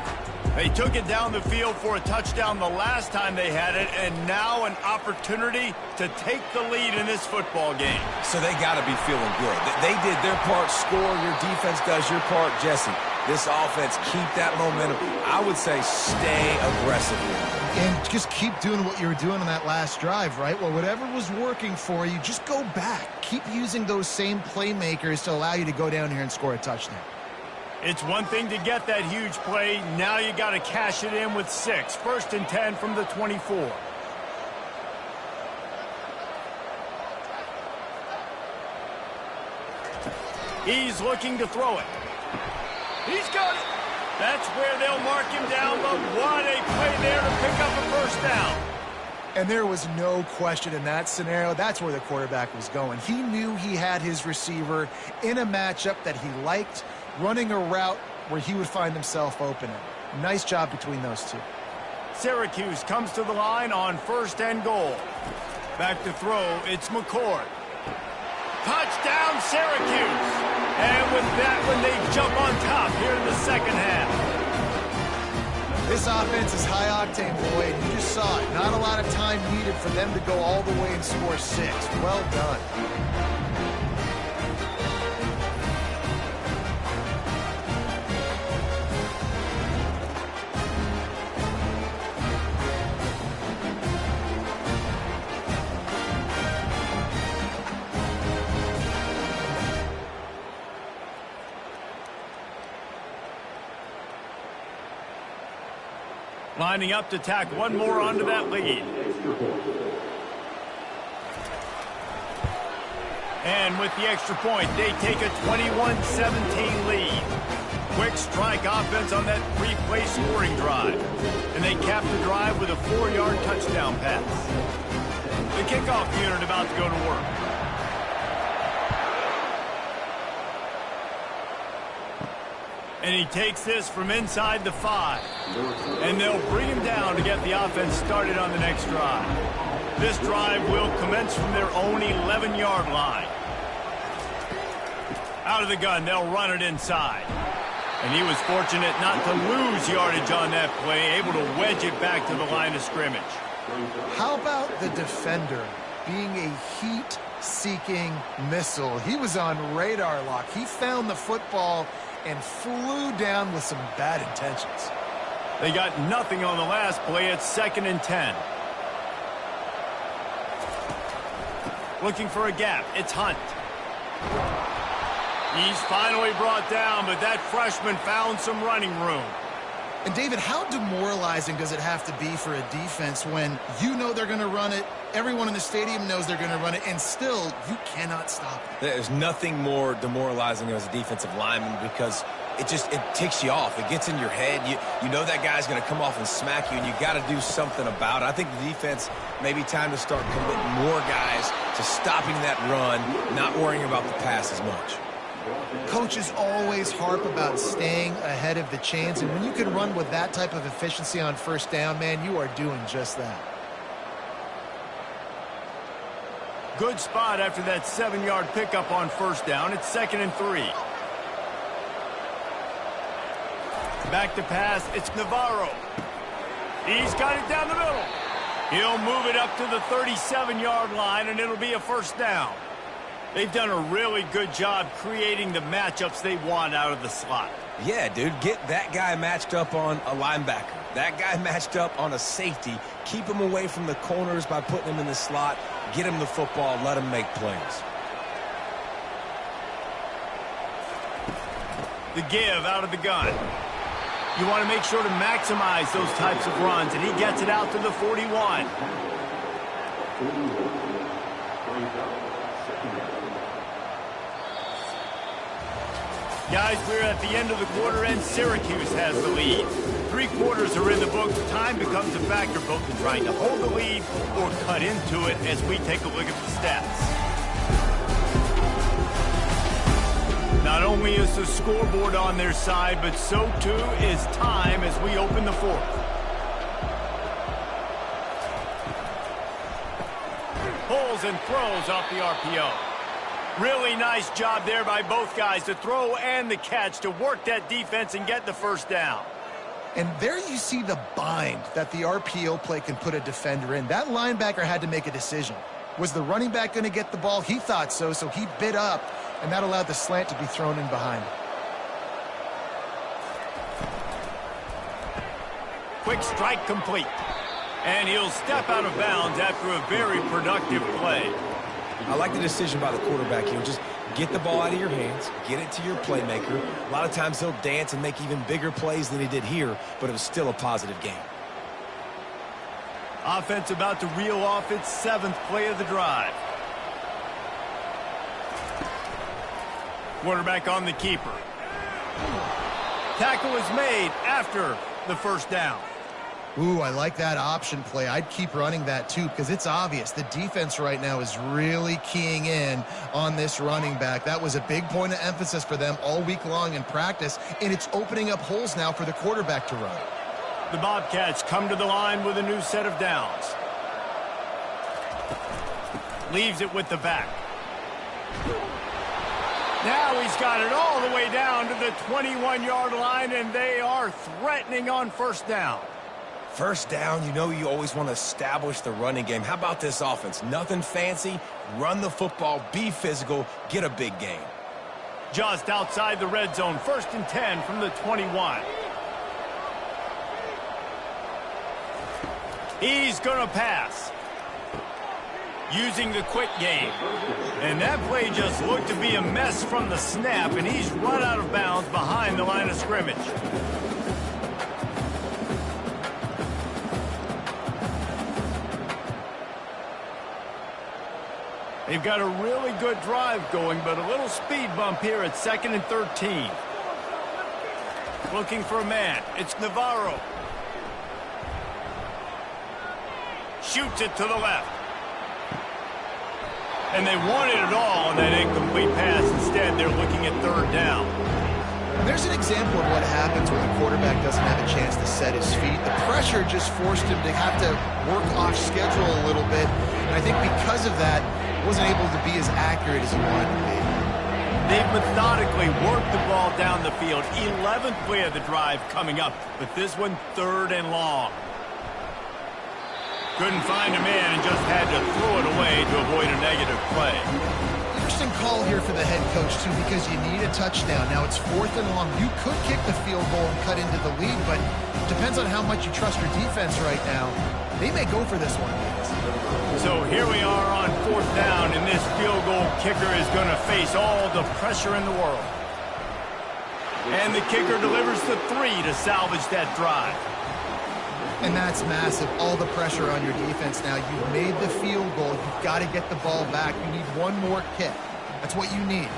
They took it down the field for a touchdown the last time they had it, and now an opportunity to take the lead in this football game. So they got to be feeling good. They did their part, score. Your defense does your part, Jesse. This offense, keep that momentum. I would say stay aggressive here. And just keep doing what you were doing on that last drive, right? Well, whatever was working for you, just go back. Keep using those same playmakers to allow you to go down here and score a touchdown. It's one thing to get that huge play. Now you got to cash it in with 6. 1st and 10 from the 24. He's looking to throw it. He's got it. That's where they'll mark him down, but what a play there to pick up a 1st down. And there was no question in that scenario. That's where the quarterback was going. He knew he had his receiver in a matchup that he liked, running a route where he would find himself open. Nice job between those two. Syracuse comes to the line on 1st and goal. Back to throw, it's McCord. Touchdown, Syracuse. And with that one, they jump on top here in the second half. This offense is high octane, boy, and you just saw it. Not a lot of time needed for them to go all the way and score 6. Well done. Lining up to tack one more onto that lead. And with the extra point, they take a 21-17 lead. Quick strike offense on that 3-play scoring drive. And they cap the drive with a 4-yard touchdown pass. The kickoff unit about to go to work. And he takes this from inside the 5. And they'll bring him down to get the offense started on the next drive. This drive will commence from their own 11-yard line. Out of the gun, they'll run it inside. And he was fortunate not to lose yardage on that play, able to wedge it back to the line of scrimmage. How about the defender being a heat-seeking missile? He was on radar lock. He found the football and flew down with some bad intentions. They got nothing on the last play. It's 2nd and 10. Looking for a gap. It's Hunt. He's finally brought down, but that freshman found some running room. And, David, how demoralizing does it have to be for a defense when you know they're going to run it, everyone in the stadium knows they're going to run it, and still you cannot stop it? There's nothing more demoralizing as a defensive lineman because it ticks you off. It gets in your head. You know that guy's going to come off and smack you, and you got to do something about it. I think the defense maybe time to start committing more guys to stopping that run, not worrying about the pass as much. Coaches always harp about staying ahead of the chains, and when you can run with that type of efficiency on first down, man, you are doing just that. Good spot after that 7-yard pickup on first down. It's 2nd and 3. Back to pass. It's Navarro. He's got it down the middle. He'll move it up to the 37-yard line, and it'll be a first down. They've done a really good job creating the matchups they want out of the slot. Yeah, dude, get that guy matched up on a linebacker. That guy matched up on a safety. Keep him away from the corners by putting him in the slot. Get him the football. Let him make plays. The give out of the gun. You want to make sure to maximize those types of runs, and he gets it out to the 41. Guys, we're at the end of the quarter, and Syracuse has the lead. 3 quarters are in the books. Time becomes a factor both in trying to hold the lead or cut into it as we take a look at the stats. Not only is the scoreboard on their side, but so too is time as we open the 4th. Pulls and throws off the RPO. Really nice job there by both guys, the throw and the catch, to work that defense and get the first down. And there you see the bind that the RPO play can put a defender in. That linebacker had to make a decision. Was the running back going to get the ball? He thought so, so he bit up, and that allowed the slant to be thrown in behind. Quick strike complete. And he'll step out of bounds after a very productive play. I like the decision by the quarterback here. Just get the ball out of your hands, get it to your playmaker. A lot of times he'll dance and make even bigger plays than he did here, but it was still a positive game. Offense about to reel off its 7th play of the drive. Quarterback on the keeper. Tackle is made after the first down. Ooh, I like that option play. I'd keep running that too because it's obvious the defense right now is really keying in on this running back. That was a big point of emphasis for them all week long in practice, and it's opening up holes now for the quarterback to run. The Bobcats come to the line with a new set of downs. Leaves it with the back. Now he's got it all the way down to the 21-yard line, and they are threatening on first down. First down, you know you always want to establish the running game. How about this offense? Nothing fancy. Run the football, be physical, get a big gain. Just outside the red zone, 1st and 10 from the 21. He's going to pass. Using the quick game. And that play just looked to be a mess from the snap, and he's run out of bounds behind the line of scrimmage. They've got a really good drive going, but a little speed bump here at 2nd and 13. Looking for a man. It's Navarro. Shoots it to the left. And they wanted it all on that incomplete pass. Instead, they're looking at 3rd down. There's an example of what happens when the quarterback doesn't have a chance to set his feet. The pressure just forced him to have to work off schedule a little bit. And I think because of that, wasn't able to be as accurate as he wanted to be. They've methodically worked the ball down the field. 11th play of the drive coming up, but this one 3rd and long. Couldn't find a man and just had to throw it away to avoid a negative play. Interesting call here for the head coach, too, because you need a touchdown. Now it's 4th and long. You could kick the field goal and cut into the lead, but it depends on how much you trust your defense right now. They may go for this one. So here we are on 4th down, and this field goal kicker is going to face all the pressure in the world. And the kicker delivers the 3 to salvage that drive. And that's massive. All the pressure on your defense now. You've made the field goal. You've got to get the ball back. You need one more kick. That's what you need.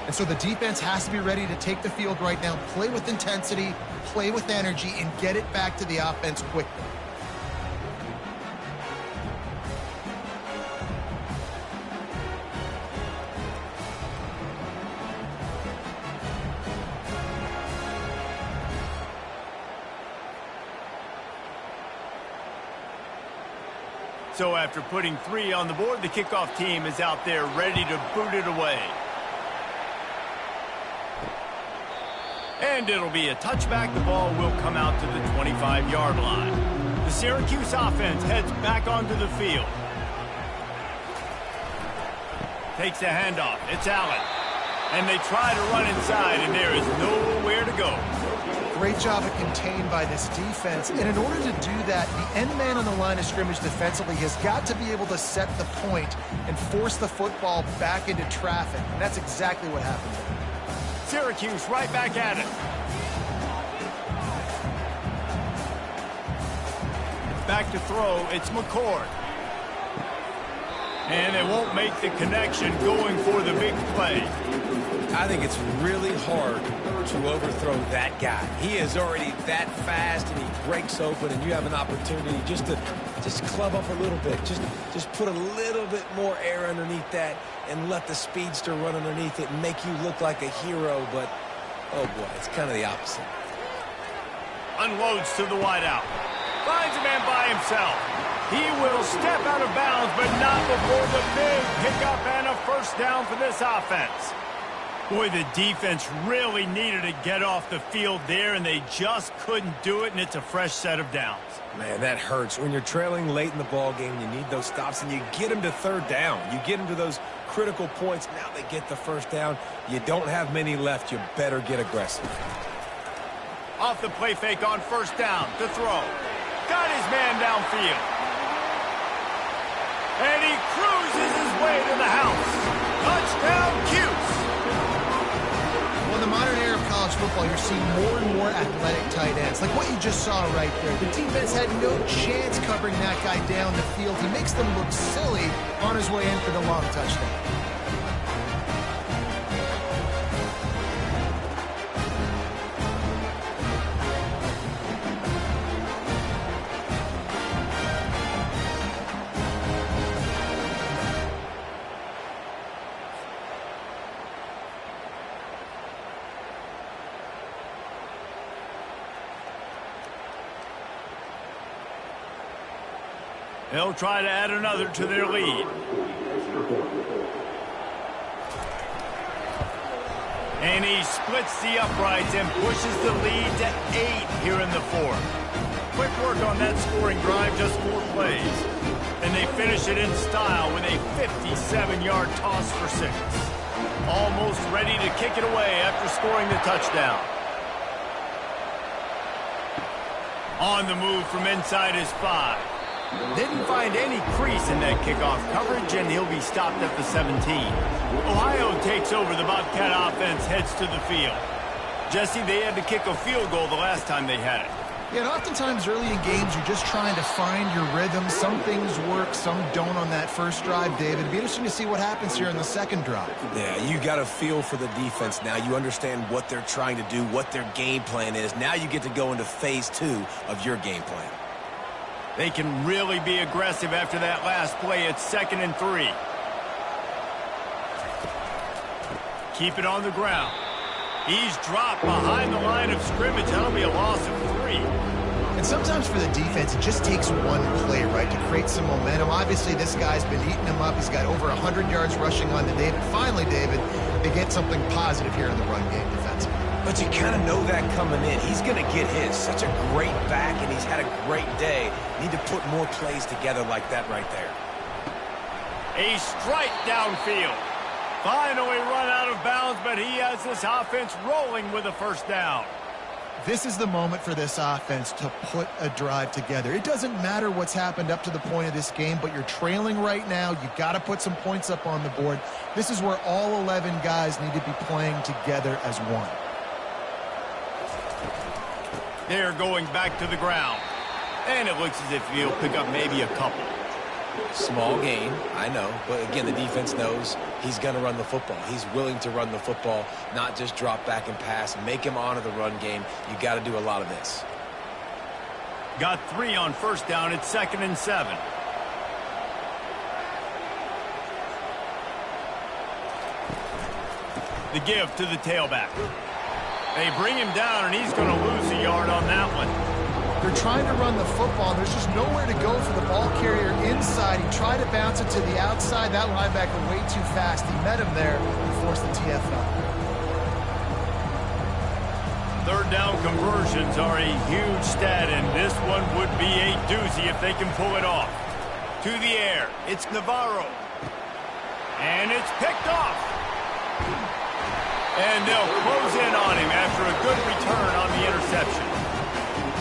And so the defense has to be ready to take the field right now, play with intensity, play with energy, and get it back to the offense quickly. So after putting 3 on the board, the kickoff team is out there ready to boot it away. And it'll be a touchback. The ball will come out to the 25-yard line. The Syracuse offense heads back onto the field. Takes a handoff. It's Allen. And they try to run inside, and there is nowhere to go. Great job of contained by this defense. And in order to do that, the end man on the line of scrimmage defensively has got to be able to set the point and force the football back into traffic. And that's exactly what happened there. Syracuse right back at it. Back to throw, it's McCord. And they won't make the connection going for the big play. I think it's really hard to overthrow that guy. He is already that fast, and he breaks open, and you have an opportunity just to club up a little bit. Just put a little bit more air underneath that and let the speedster run underneath it and make you look like a hero. But, oh, boy, it's kind of the opposite. Unloads to the wideout. Finds a man by himself. He will step out of bounds, but not before the big pickup and a first down for this offense. Boy, the defense really needed to get off the field there, and they just couldn't do it, and it's a fresh set of downs. Man, that hurts. When you're trailing late in the ball game, you need those stops, and you get them to third down. You get them to those critical points. Now they get the first down. You don't have many left. You better get aggressive. Off the play fake on first down to throw. Got his man downfield. And he cruises his way to the house. Touchdown, Cuse. Well, in the modern era of college football, you're seeing more and more athletic tight ends. Like what you just saw right there. The defense had no chance covering that guy down the field. He makes them look silly on his way in for the long touchdown. They'll try to add another to their lead. And he splits the uprights and pushes the lead to 8 here in the fourth. Quick work on that scoring drive, just 4 plays. And they finish it in style with a 57-yard toss for 6. Almost ready to kick it away after scoring the touchdown. On the move from inside his 5. Didn't find any crease in that kickoff coverage, and he'll be stopped at the 17. Ohio takes over. The Bobcat offense heads to the field. Jesse, they had to kick a field goal the last time they had it. Yeah, and oftentimes early in games, you're just trying to find your rhythm. Some things work, some don't on that first drive, David. It'd be interesting to see what happens here in the second drive. Yeah, you got a feel for the defense now. You understand what they're trying to do, what their game plan is. Now you get to go into phase 2 of your game plan. They can really be aggressive after that last play. It's 2nd and 3. Keep it on the ground. He's dropped behind the line of scrimmage. That'll be a loss of 3. And sometimes for the defense, it just takes one play, right, to create some momentum. Obviously, this guy's been eating him up. He's got over 100 yards rushing on to David. Finally, David, they get something positive here in the run game defensively. But you kind of know that coming in. He's going to get his. Such a great back, and he's had a great day. Need to put more plays together like that right there. A strike downfield. Finally run out of bounds, but he has this offense rolling with a first down. This is the moment for this offense to put a drive together. It doesn't matter what's happened up to the point of this game, but you're trailing right now. You've got to put some points up on the board. This is where all 11 guys need to be playing together as one. They're going back to the ground. And it looks as if he'll pick up maybe a couple. Small gain, I know. But again, the defense knows he's going to run the football. He's willing to run the football, not just drop back and pass. Make him honor the run game. You got to do a lot of this. Got 3 on first down. It's 2nd and 7. The give to the tailback. They bring him down, and he's going to lose a yard on that one. They're trying to run the football, and there's just nowhere to go for the ball carrier inside. He tried to bounce it to the outside. That linebacker way too fast. He met him there and forced the TFL. Third down conversions are a huge stat, and this one would be a doozy if they can pull it off. To the air, it's Navarro. And it's picked off. And they'll close in on him after a good return on the interception.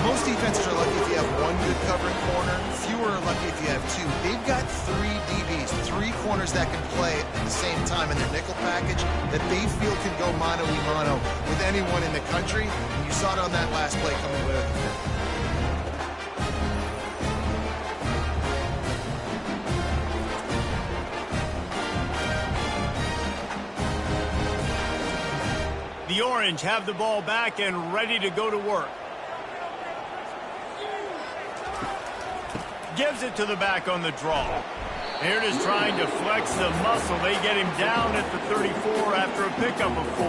Most defenses are lucky if you have one good covering corner. Fewer are lucky if you have 2. They've got 3 DBs, 3 corners that can play at the same time in their nickel package that they feel can go mano-a-mano with anyone in the country. And you saw it on that last play coming away with the field. The Orange have the ball back and ready to go to work. Gives it to the back on the draw. Here it is trying to flex the muscle. They get him down at the 34 after a pickup of 4.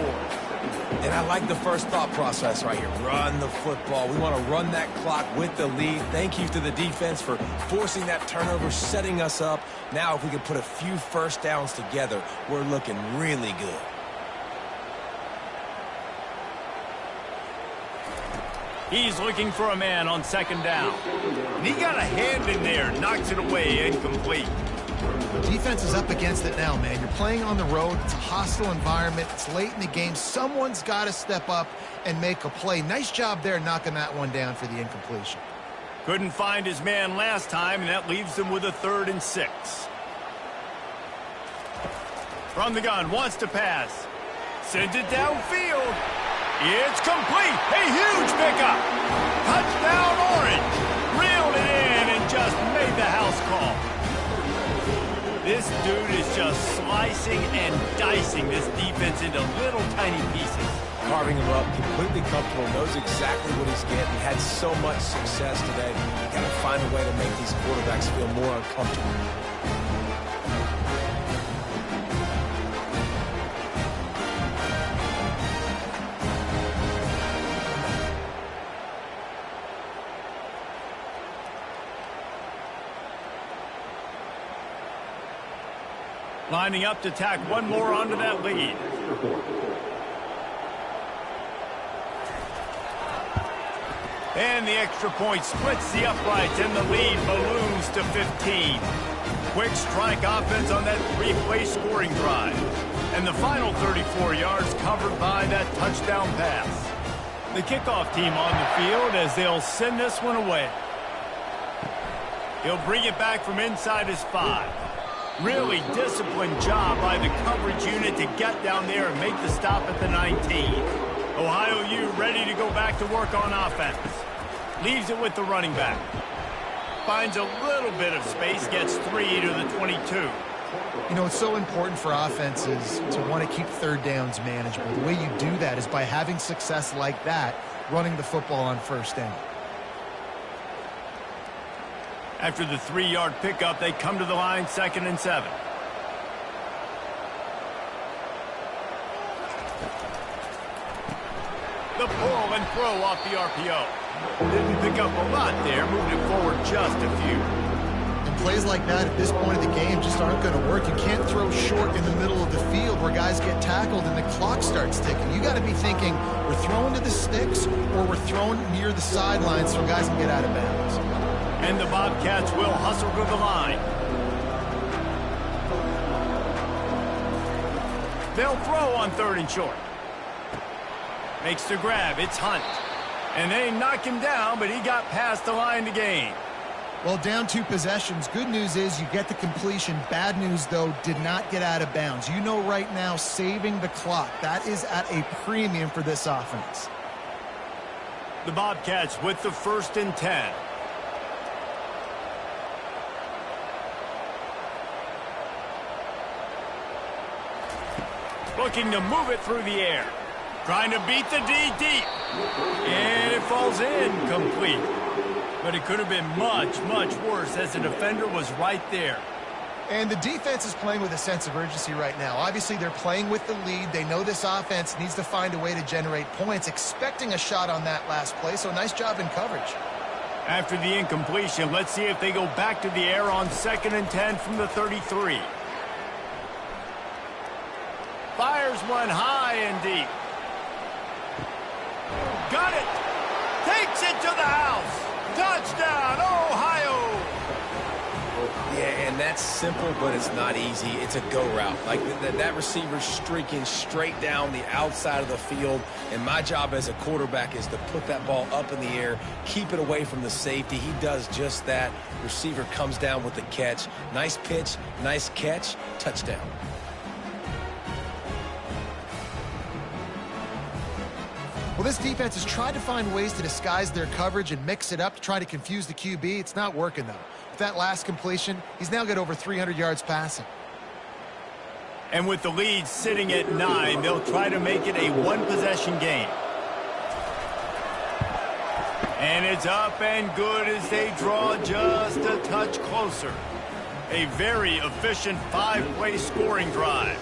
And I like the first thought process right here. Run the football. We want to run that clock with the lead. Thank you to the defense for forcing that turnover, setting us up. Now if we can put a few first downs together, we're looking really good. He's looking for a man on 2nd down. And he got a hand in there, knocks it away, incomplete. Defense is up against it now, man. You're playing on the road. It's a hostile environment. It's late in the game. Someone's got to step up and make a play. Nice job there knocking that one down for the incompletion. Couldn't find his man last time, and that leaves him with a 3rd and 6. From the gun, wants to pass. Sends it downfield. It's complete. A huge pickup. Touchdown Orange. Reeled it in and just made the house call. This dude is just slicing and dicing this defense into little tiny pieces. Carving him up, completely comfortable, knows exactly what he's getting. Had so much success today. Got to find a way to make these quarterbacks feel more uncomfortable. Lining up to tack one more onto that lead. And the extra point splits the uprights, and the lead balloons to 15. Quick strike offense on that 3-play scoring drive. And the final 34 yards covered by that touchdown pass. The kickoff team on the field as they'll send this one away. He'll bring it back from inside his 5. Really disciplined job by the coverage unit to get down there and make the stop at the 19. Ohio U ready to go back to work on offense. Leaves it with the running back. Finds a little bit of space, gets 3 to the 22. You know, it's so important for offenses to want to keep 3rd downs manageable. The way you do that is by having success like that, running the football on 1st down. After the 3-yard pickup, they come to the line, 2nd and 7. The pull and throw off the RPO. Didn't pick up a lot there, moved it forward just a few. And plays like that at this point of the game just aren't going to work. You can't throw short in the middle of the field where guys get tackled and the clock starts ticking. You got to be thinking we're throwing to the sticks or we're throwing near the sidelines so guys can get out of bounds. And the Bobcats will hustle to the line. They'll throw on 3rd and short. Makes the grab. It's Hunt. And they knock him down, but he got past the line to gain. Well, down 2 possessions. Good news is you get the completion. Bad news, though, did not get out of bounds. You know right now, saving the clock. That is at a premium for this offense. The Bobcats with the 1st and 10. looking to move it through the air. Trying to beat the D deep. And it falls in complete. But it could have been much, much worse as the defender was right there. And the defense is playing with a sense of urgency right now. Obviously, they're playing with the lead. They know this offense needs to find a way to generate points, expecting a shot on that last play, so nice job in coverage. After the incompletion, let's see if they go back to the air on 2nd and 10 from the 33. Fires one high and deep. Got it! Takes it to the house! Touchdown, Ohio! Yeah, and that's simple, but it's not easy. It's a go route. Like that receiver's streaking straight down the outside of the field, and my job as a quarterback is to put that ball up in the air, keep it away from the safety. He does just that. Receiver comes down with the catch. Nice pitch, nice catch, touchdown. Well, this defense has tried to find ways to disguise their coverage and mix it up to try to confuse the QB. It's not working, though. With that last completion, he's now got over 300 yards passing. And with the lead sitting at 9, they'll try to make it a one-possession game. And it's up and good as they draw just a touch closer. A very efficient 5-play scoring drive.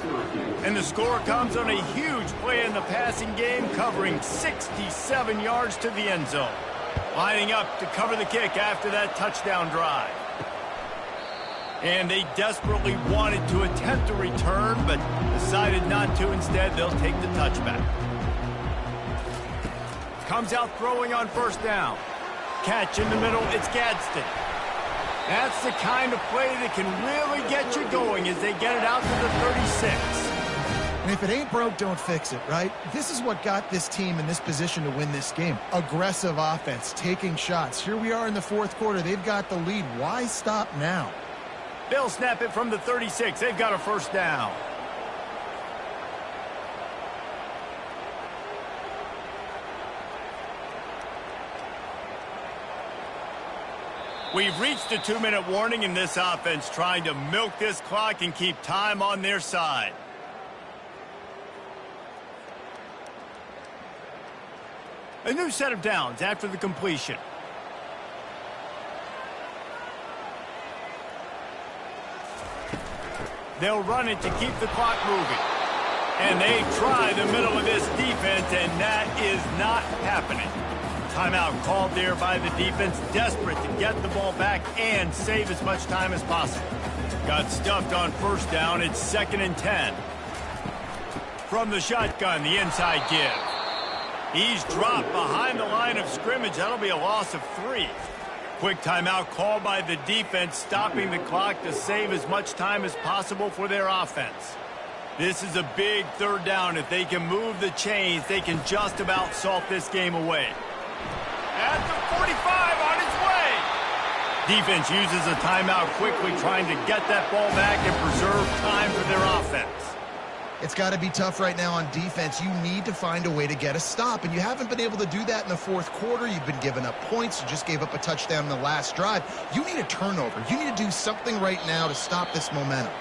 And the score comes on a huge play in the passing game, covering 67 yards to the end zone. Lining up to cover the kick after that touchdown drive. And they desperately wanted to attempt a return, but decided not to. Instead, they'll take the touchback. Comes out throwing on 1st down. Catch in the middle, it's Gadsden. That's the kind of play that can really get you going as they get it out to the 36. And if it ain't broke, don't fix it, right? This is what got this team in this position to win this game. Aggressive offense, taking shots. Here we are in the 4th quarter. They've got the lead. Why stop now? They'll snap it from the 36. They've got a 1st down. We've reached a 2-minute warning in this offense, trying to milk this clock and keep time on their side. A new set of downs after the completion. They'll run it to keep the clock moving. And they try the middle of this defense, and that is not happening. Timeout called there by the defense, desperate to get the ball back and save as much time as possible. Got stuffed on 1st down. It's 2nd and 10. From the shotgun, the inside give. He's dropped behind the line of scrimmage. That'll be a loss of 3. Quick timeout called by the defense, stopping the clock to save as much time as possible for their offense. This is a big 3rd down. If they can move the chains, they can just about salt this game away. At the 45 on its way. Defense uses a timeout quickly, trying to get that ball back and preserve time for their offense. It's got to be tough right now on defense. You need to find a way to get a stop, and you haven't been able to do that in the 4th quarter. You've been giving up points. You just gave up a touchdown in the last drive. You need a turnover. You need to do something right now to stop this momentum.